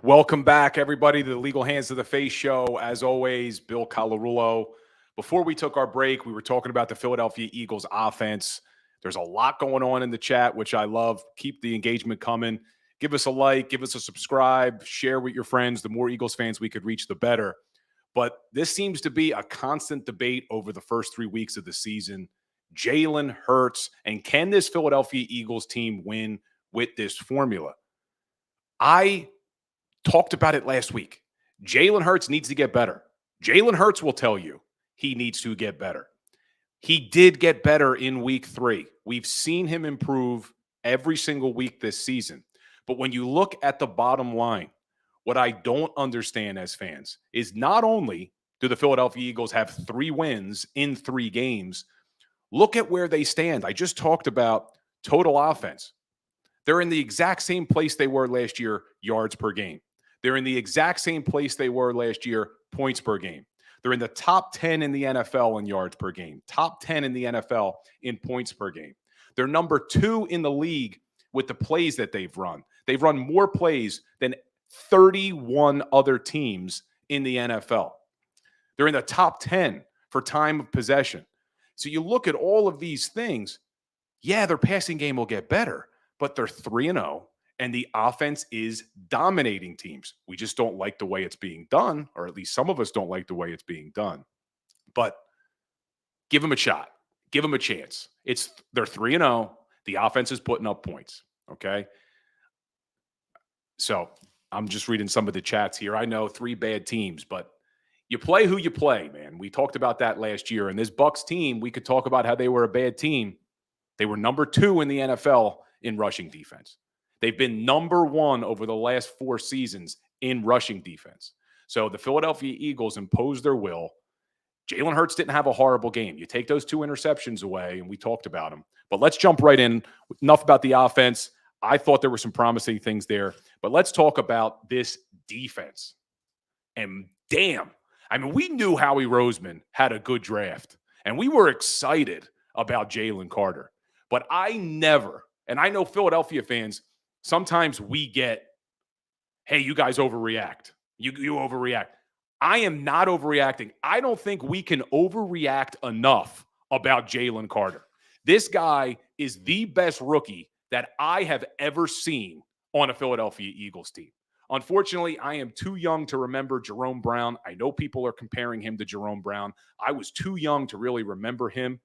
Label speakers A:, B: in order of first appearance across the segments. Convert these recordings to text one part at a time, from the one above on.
A: Welcome back, everybody, to the Legal Hands to the Face show. As always, Bill Colarulo. Before we took our break, we were talking about the Philadelphia Eagles offense. There's a lot going on in the chat, which I love. Keep the engagement coming. Give us a like, give us a subscribe, share with your friends. The more Eagles fans we could reach, the better. But this seems to be a constant debate over the first 3 weeks of the season. Jalen Hurts, and can this Philadelphia Eagles team win with this formula? I talked about it last week. Jalen Hurts needs to get better. Jalen Hurts will tell you he needs to get better. He did get better in week 3. We've seen him improve every single week this season. But when you look at the bottom line, what I don't understand as fans is not only do the Philadelphia Eagles have 3 wins in 3 games, look at where they stand. I just talked about total offense. They're in the exact same place they were last year, yards per game. They're in the exact same place they were last year, points per game. They're in the top 10 in the NFL in yards per game, top 10 in the NFL in points per game. They're number 2 in the league with the plays that they've run. They've run more plays than 31 other teams in the NFL. They're in the top 10 for time of possession. So you look at all of these things, yeah, their passing game will get better, but they're 3-0. And the offense is dominating teams. We just don't like the way it's being done, or at least some of us don't like the way it's being done. But give them a shot. Give them a chance. They're 3-0. The offense is putting up points, okay? So I'm just reading some of the chats here. I know 3 bad teams, but you play who you play, man. We talked about that last year. And this Bucs team, we could talk about how they were a bad team. They were number 2 in the NFL in rushing defense. They've been number 1 over the last 4 seasons in rushing defense. So the Philadelphia Eagles imposed their will. Jalen Hurts didn't have a horrible game. You take those 2 interceptions away, and we talked about them. But let's jump right in. Enough about the offense. I thought there were some promising things there. But let's talk about this defense. And damn, I mean, we knew Howie Roseman had a good draft, and we were excited about Jalen Carter. But I never, and I know Philadelphia fans, sometimes we get, hey, you guys overreact. You overreact. I am not overreacting. I don't think we can overreact enough about Jalen Carter. This guy is the best rookie that I have ever seen on a Philadelphia Eagles team. Unfortunately, I am too young to remember Jerome Brown. I know people are comparing him to Jerome Brown. I was too young to really remember him.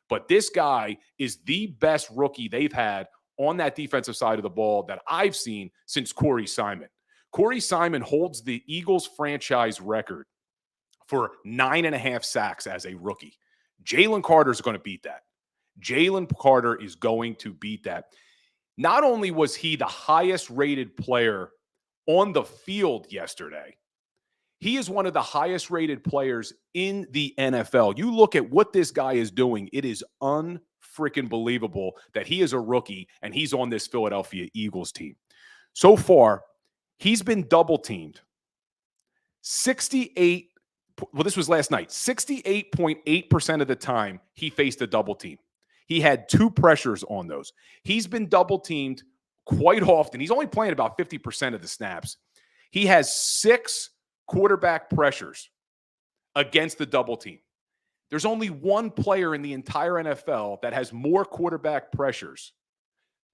A: But this guy is the best rookie they've had on that defensive side of the ball that I've seen since Corey Simon. Corey Simon holds the Eagles franchise record for 9.5 sacks as a rookie. Jalen Carter is going to beat that. Jalen Carter is going to beat that. Not only was he the highest rated player on the field yesterday, he is one of the highest rated players in the NFL. You look at what this guy is doing, it is freaking believable that he is a rookie and he's on this Philadelphia Eagles team. So far, he's been double teamed 68. Well, this was last night. 68.8% of the time he faced a double team. He had 2 pressures on those. He's been double teamed quite often. He's only playing about 50% of the snaps. He has 6 quarterback pressures against the double team. There's only one player in the entire NFL that has more quarterback pressures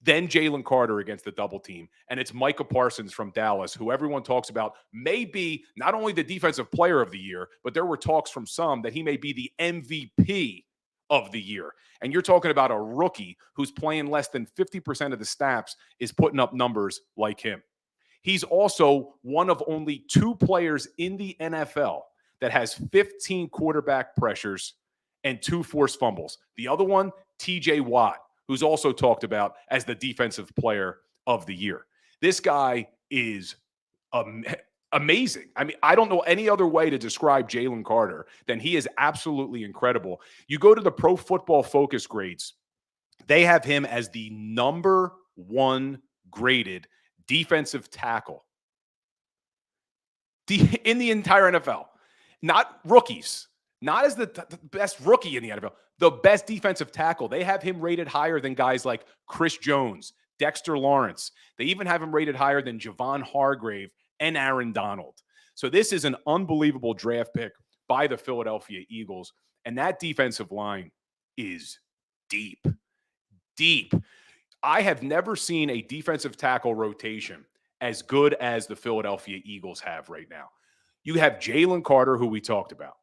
A: than Jalen Carter against the double team, and it's Micah Parsons from Dallas, who everyone talks about may be not only the defensive player of the year, but there were talks from some that he may be the MVP of the year. And you're talking about a rookie who's playing less than 50% of the snaps is putting up numbers like him. He's also one of only 2 players in the NFL that has 15 quarterback pressures and 2 forced fumbles. The other one, TJ Watt, who's also talked about as the defensive player of the year. This guy is amazing. I mean, I don't know any other way to describe Jalen Carter than he is absolutely incredible. You go to the Pro Football Focus grades, they have him as the number 1 graded defensive tackle in the entire NFL. Not rookies, not as the best rookie in the NFL, the best defensive tackle. They have him rated higher than guys like Chris Jones, Dexter Lawrence. They even have him rated higher than Javon Hargrave and Aaron Donald. So this is an unbelievable draft pick by the Philadelphia Eagles. And that defensive line is deep, deep. I have never seen a defensive tackle rotation as good as the Philadelphia Eagles have right now. You have Jalen Carter, who we talked about.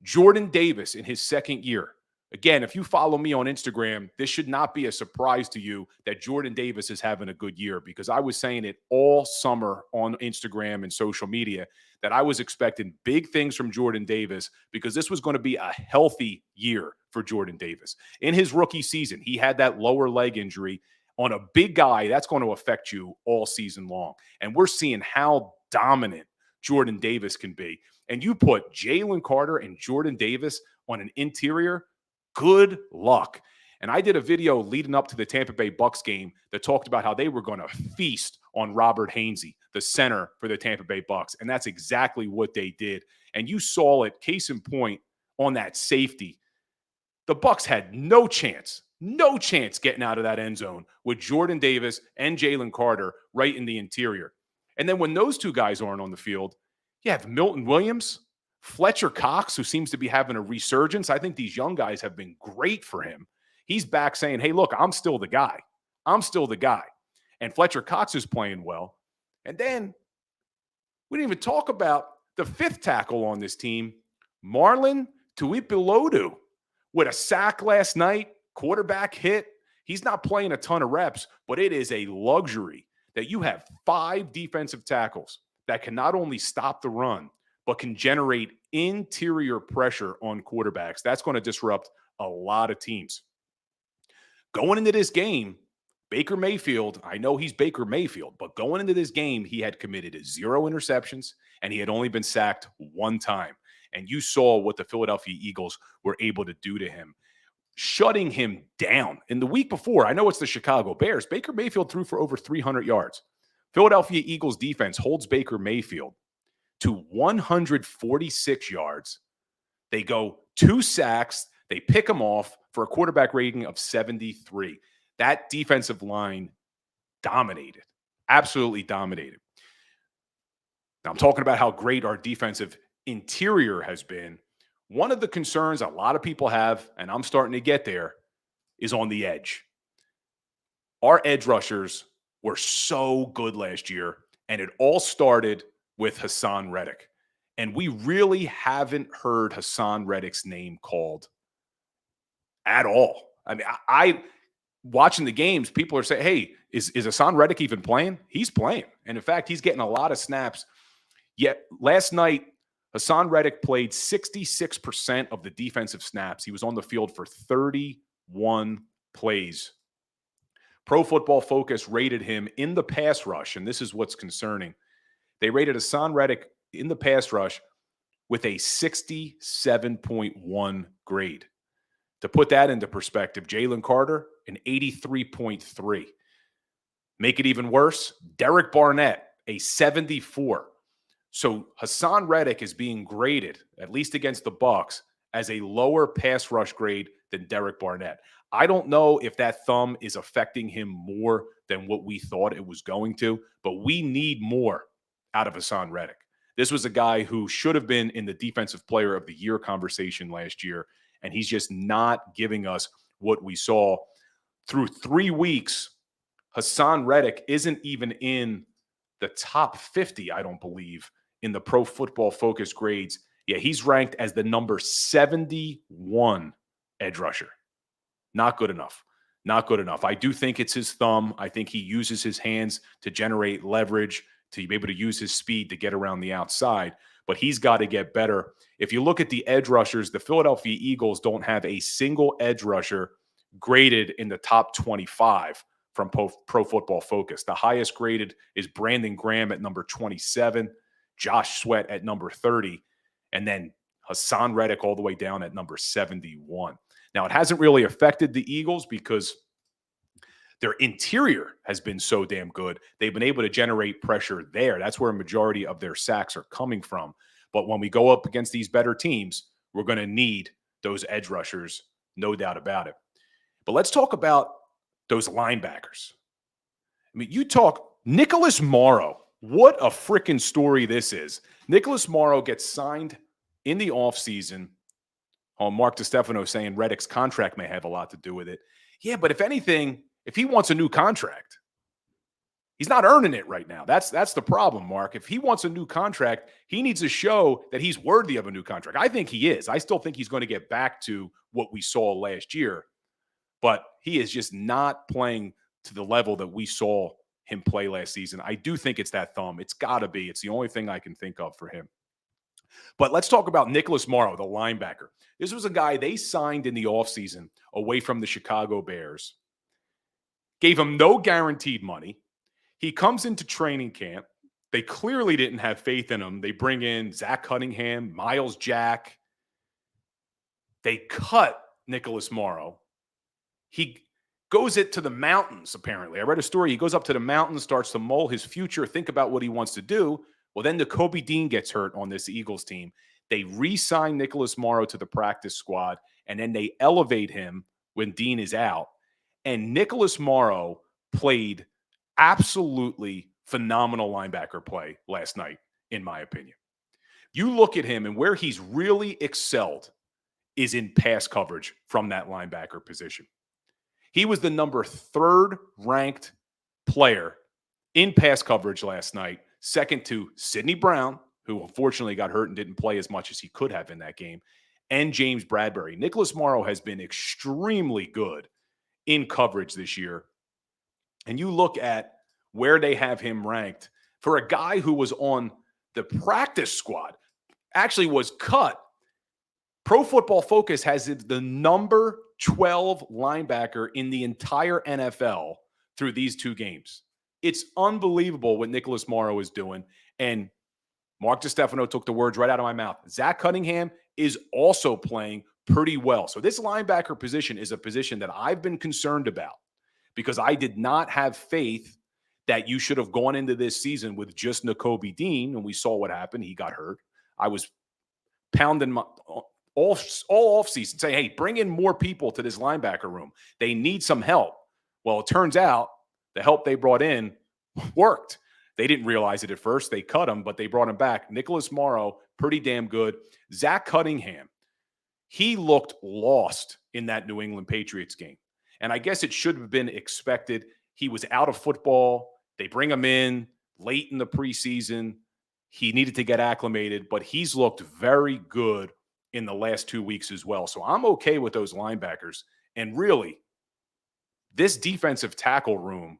A: Jordan Davis in his second year. Again, if you follow me on Instagram, this should not be a surprise to you that Jordan Davis is having a good year, because I was saying it all summer on Instagram and social media that I was expecting big things from Jordan Davis, because this was going to be a healthy year for Jordan Davis. In his rookie season, he had that lower leg injury. On a big guy, that's going to affect you all season long. And we're seeing how dominant Jordan Davis can be. And you put Jalen Carter and Jordan Davis on an interior, good luck. And I did a video leading up to the Tampa Bay Bucks game that talked about how they were going to feast on Robert Hainsey, the center for the Tampa Bay Bucks. And that's exactly what they did. And you saw it, case in point, on that safety. The Bucks had no chance getting out of that end zone with Jordan Davis and Jalen Carter right in the interior. And then when those two guys aren't on the field, you have Milton Williams, Fletcher Cox, who seems to be having a resurgence. I think these young guys have been great for him. He's back saying, hey, look, I'm still the guy. I'm still the guy. And Fletcher Cox is playing well. And then we didn't even talk about the fifth tackle on this team, Marlon Tuipulotu, with a sack last night, quarterback hit. He's not playing a ton of reps, but it is a luxury that you have 5 defensive tackles that can not only stop the run, but can generate interior pressure on quarterbacks. That's going to disrupt a lot of teams. Going into this game, Baker Mayfield, I know he's Baker Mayfield, but going into this game, he had committed 0 interceptions, and he had only been sacked 1 time. And you saw what the Philadelphia Eagles were able to do to him, shutting him down. In the week before, I know it's the Chicago Bears, Baker Mayfield threw for over 300 yards. Philadelphia Eagles defense holds Baker Mayfield to 146 yards. They go 2 sacks. They pick him off for a quarterback rating of 73. That defensive line dominated, absolutely dominated. Now, I'm talking about how great our defensive interior has been. One of the concerns a lot of people have, and I'm starting to get there, is on the edge. Our edge rushers were so good last year, and it all started with Hassan Reddick. And we really haven't heard Hassan Reddick's name called at all. I mean, I watching the games, people are saying, hey, is Hassan Reddick even playing? He's playing. And in fact, he's getting a lot of snaps. Yet last night, Hassan Reddick played 66% of the defensive snaps. He was on the field for 31 plays. Pro Football Focus rated him in the pass rush, and this is what's concerning. They rated Hassan Reddick in the pass rush with a 67.1 grade. To put that into perspective, Jalen Carter, an 83.3. Make it even worse, Derek Barnett, a 74. So Hassan Reddick is being graded, at least against the Bucs, as a lower pass rush grade than Derek Barnett. I don't know if that thumb is affecting him more than what we thought it was going to, but we need more out of Hassan Reddick. This was a guy who should have been in the Defensive Player of the Year conversation last year, and he's just not giving us what we saw. Through 3 weeks, Hassan Reddick isn't even in the top 50, I don't believe, in the Pro Football Focus grades. Yeah, he's ranked as the number 71 edge rusher. Not good enough. Not good enough. I do think it's his thumb. I think he uses his hands to generate leverage, to be able to use his speed to get around the outside, but he's got to get better. If you look at the edge rushers, the Philadelphia Eagles don't have a single edge rusher graded in the top 25 from Pro Football Focus. The highest graded is Brandon Graham at number 27, Josh Sweat at number 30, and then Hassan Reddick all the way down at number 71. Now, it hasn't really affected the Eagles because their interior has been so damn good. They've been able to generate pressure there. That's where a majority of their sacks are coming from. But when we go up against these better teams, we're going to need those edge rushers, no doubt about it. But let's talk about those linebackers. I mean, you talk Nicholas Morrow. What a freaking story this is. Nicholas Morrow gets signed in the offseason. Mark DiStefano saying Reddick's contract may have a lot to do with it. Yeah, but if anything, if he wants a new contract, he's not earning it right now. That's the problem, Mark. If he wants a new contract, he needs to show that he's worthy of a new contract. I think he is. I still think he's going to get back to what we saw last year, but he is just not playing to the level that we saw him play last season. I do think it's that thumb. It's got to be. It's the only thing I can think of for him. But let's talk about Nicholas Morrow, the linebacker. This was a guy they signed in the offseason away from the Chicago Bears. Gave him no guaranteed money. He comes into training camp. They clearly didn't have faith in him. They bring in Zach Cunningham, Miles Jack. They cut Nicholas Morrow. He goes it to the mountains, apparently. I read a story. He goes up to the mountains, starts to mull his future, think about what he wants to do. Well, then Nakobe Dean gets hurt on this Eagles team. They re-sign Nicholas Morrow to the practice squad, and then they elevate him when Dean is out. And Nicholas Morrow played absolutely phenomenal linebacker play last night, in my opinion. You look at him, and where he's really excelled is in pass coverage from that linebacker position. He was the number 3rd ranked player in pass coverage last night, second to Sidney Brown, who unfortunately got hurt and didn't play as much as he could have in that game, and James Bradbury. Nicholas Morrow has been extremely good in coverage this year. And you look at where they have him ranked for a guy who was on the practice squad, actually was cut. Pro Football Focus has the number 12 linebacker in the entire NFL through these 2 games. It's unbelievable what Nicholas Morrow is doing. And Mark DiStefano took the words right out of my mouth. Zach Cunningham is also playing pretty well. So this linebacker position is a position that I've been concerned about because I did not have faith that you should have gone into this season with just Nakobe Dean, and we saw what happened. He got hurt. I was pounding my all offseason saying, hey, bring in more people to this linebacker room. They need some help. Well, it turns out the help they brought in worked. They didn't realize it at first. They cut him, but they brought him back. Nicholas Morrow, pretty damn good. Zach Cunningham, he looked lost in that New England Patriots game. And I guess it should have been expected. He was out of football. They bring him in late in the preseason. He needed to get acclimated, but he's looked very good in the last 2 weeks as well. So I'm okay with those linebackers. And really, this defensive tackle room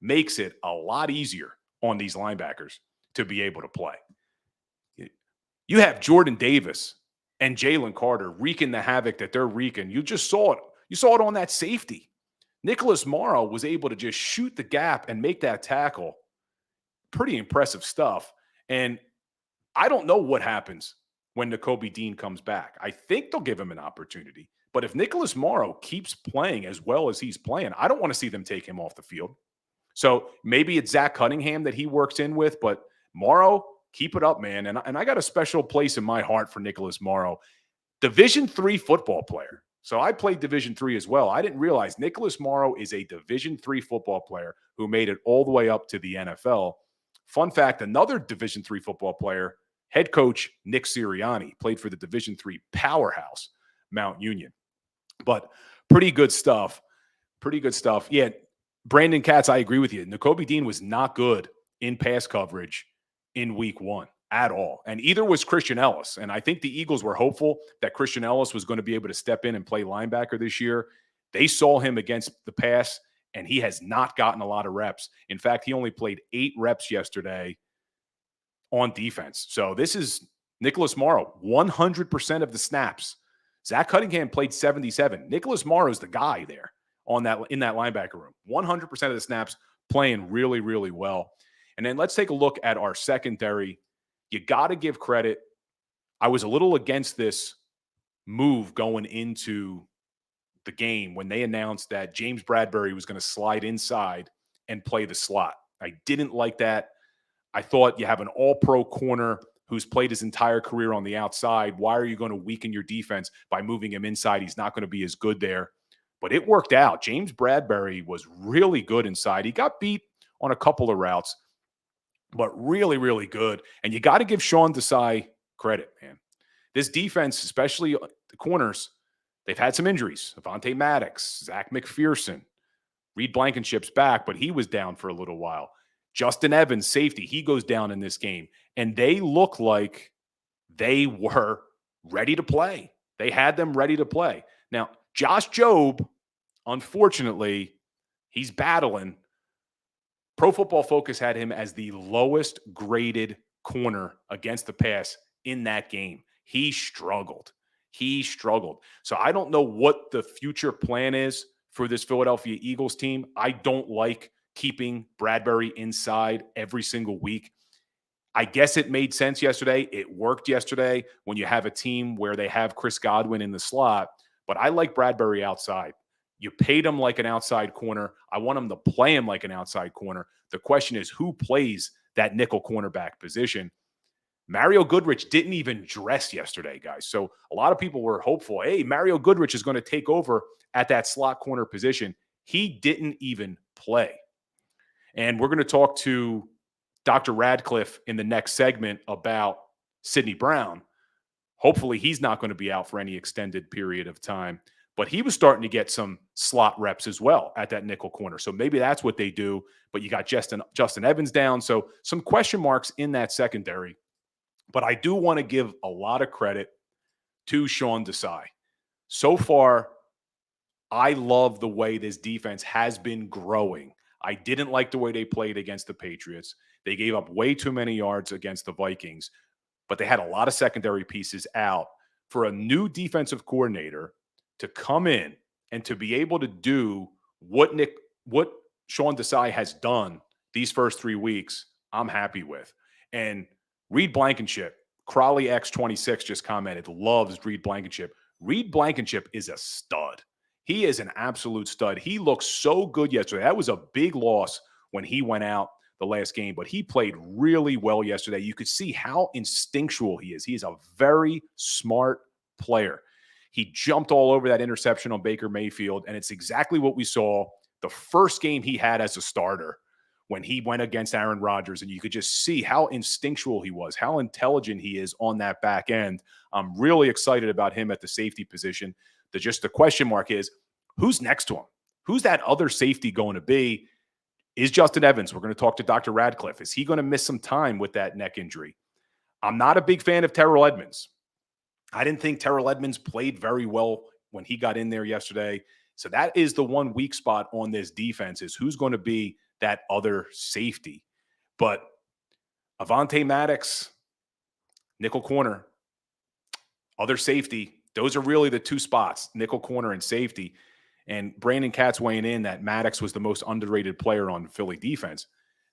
A: makes it a lot easier on these linebackers to be able to play. You have Jordan Davis and Jalen Carter wreaking the havoc that they're wreaking. You just saw it. You saw it on that safety. Nicholas Morrow was able to just shoot the gap and make that tackle. Pretty impressive stuff. And I don't know what happens when Nakobe Dean comes back. I think they'll give him an opportunity. But if Nicholas Morrow keeps playing as well as he's playing, I don't want to see them take him off the field. So maybe it's Zach Cunningham that he works in with, but Morrow, keep it up, man. And I got a special place in my heart for Nicholas Morrow. Division III football player. So I played Division III as well. I didn't realize Nicholas Morrow is a Division III football player who made it all the way up to the NFL. Fun fact, another Division III football player, head coach Nick Sirianni, played for the Division III powerhouse, Mount Union. But pretty good stuff. Pretty good stuff. Yeah, Brandon Katz, I agree with you. Nakobe Dean was not good in pass coverage in week 1 at all. And either was Christian Ellis. And I think the Eagles were hopeful that Christian Ellis was going to be able to step in and play linebacker this year. They saw him against the pass, and he has not gotten a lot of reps. In fact, he only played 8 reps yesterday on defense. So this is Nicholas Morrow, 100% of the snaps. Zach Cunningham played 77. Nicholas Morrow is the guy there in that linebacker room. 100% of the snaps, playing really, really well. And then let's take a look at our secondary. You got to give credit. I was a little against this move going into the game when they announced that James Bradbury was going to slide inside and play the slot. I didn't like that. I thought you have an all-pro corner who's played his entire career on the outside. Why are you going to weaken your defense by moving him inside? He's not going to be as good there. But it worked out. James Bradbury was really good inside. He got beat on a couple of routes. but really, really good. And you got to give Sean Desai credit, man. This defense, especially the corners, they've had some injuries. Avant Maddox, Zach McPherson, Reed Blankenship's back, but he was down for a little while. Justin Evans, safety, he goes down in this game. And they look like they were ready to play. They had them ready to play. Now, Josh Jobe, unfortunately, he's battling. Pro Football Focus had him as the lowest graded corner against the pass in that game. He struggled. So I don't know what the future plan is for this Philadelphia Eagles team. I don't like keeping Bradbury inside every single week. I guess it made sense yesterday. It worked yesterday when you have a team where they have Chris Godwin in the slot, but I like Bradbury outside. You paid him like an outside corner. I want him to play him like an outside corner. The question is, who plays that nickel cornerback position? Mario Goodrich didn't even dress yesterday, guys. So a lot of people were hopeful, hey, Mario Goodrich is going to take over at that slot corner position. He didn't even play. And we're going to talk to Dr. Radcliffe in the next segment about Sidney Brown. Hopefully he's not going to be out for any extended period of time. But he was starting to get some slot reps as well at that nickel corner. So maybe that's what they do. But you got Justin Evans down. So some question marks in that secondary. But I do want to give a lot of credit to Sean Desai. So far, I love the way this defense has been growing. I didn't like the way they played against the Patriots. They gave up way too many yards against the Vikings, but they had a lot of secondary pieces out. For a new defensive coordinator to come in and to be able to do what Sean Desai has done these first 3 weeks, I'm happy with. And Reed Blankenship, Crawley X26 just commented, loves Reed Blankenship. Reed Blankenship is a stud. He is an absolute stud. He looked so good yesterday. That was a big loss when he went out the last game, but he played really well yesterday. You could see how instinctual he is. He is a very smart player. He jumped all over that interception on Baker Mayfield, and it's exactly what we saw the first game he had as a starter when he went against Aaron Rodgers, and you could just see how instinctual he was, how intelligent he is on that back end. I'm really excited about him at the safety position. The question mark is, who's next to him? Who's that other safety going to be? Is Justin Evans? We're going to talk to Dr. Radcliffe. Is he going to miss some time with that neck injury? I'm not a big fan of Terrell Edmonds. I didn't think Terrell Edmonds played very well when he got in there yesterday. So that is the one weak spot on this defense, is who's going to be that other safety. But Avant Maddox, nickel corner, other safety, those are really the two spots, nickel corner and safety. And Brandon Katz weighing in that Maddox was the most underrated player on Philly defense.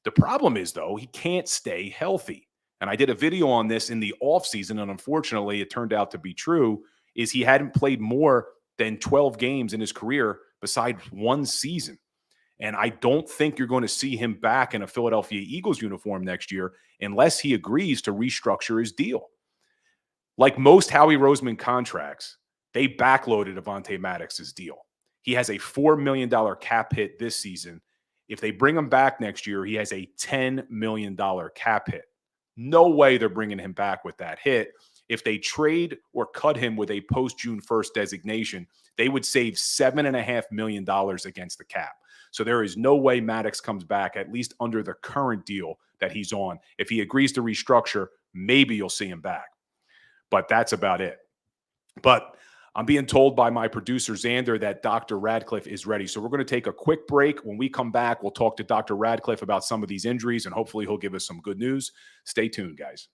A: The problem is, though, he can't stay healthy. And I did a video on this in the offseason, and unfortunately it turned out to be true, is he hadn't played more than 12 games in his career besides one season. And I don't think you're going to see him back in a Philadelphia Eagles uniform next year unless he agrees to restructure his deal. Like most Howie Roseman contracts, they backloaded Avant Maddox's deal. He has a $4 million cap hit this season. If they bring him back next year, he has a $10 million cap hit. No way they're bringing him back with that hit. If they trade or cut him with a post-June 1st designation, they would save $7.5 million against the cap. So there is no way Maddox comes back, at least under the current deal that he's on. If he agrees to restructure, maybe you'll see him back. But that's about it. But I'm being told by my producer, Xander, that Dr. Radcliffe is ready. So we're going to take a quick break. When we come back, we'll talk to Dr. Radcliffe about some of these injuries, and hopefully he'll give us some good news. Stay tuned, guys.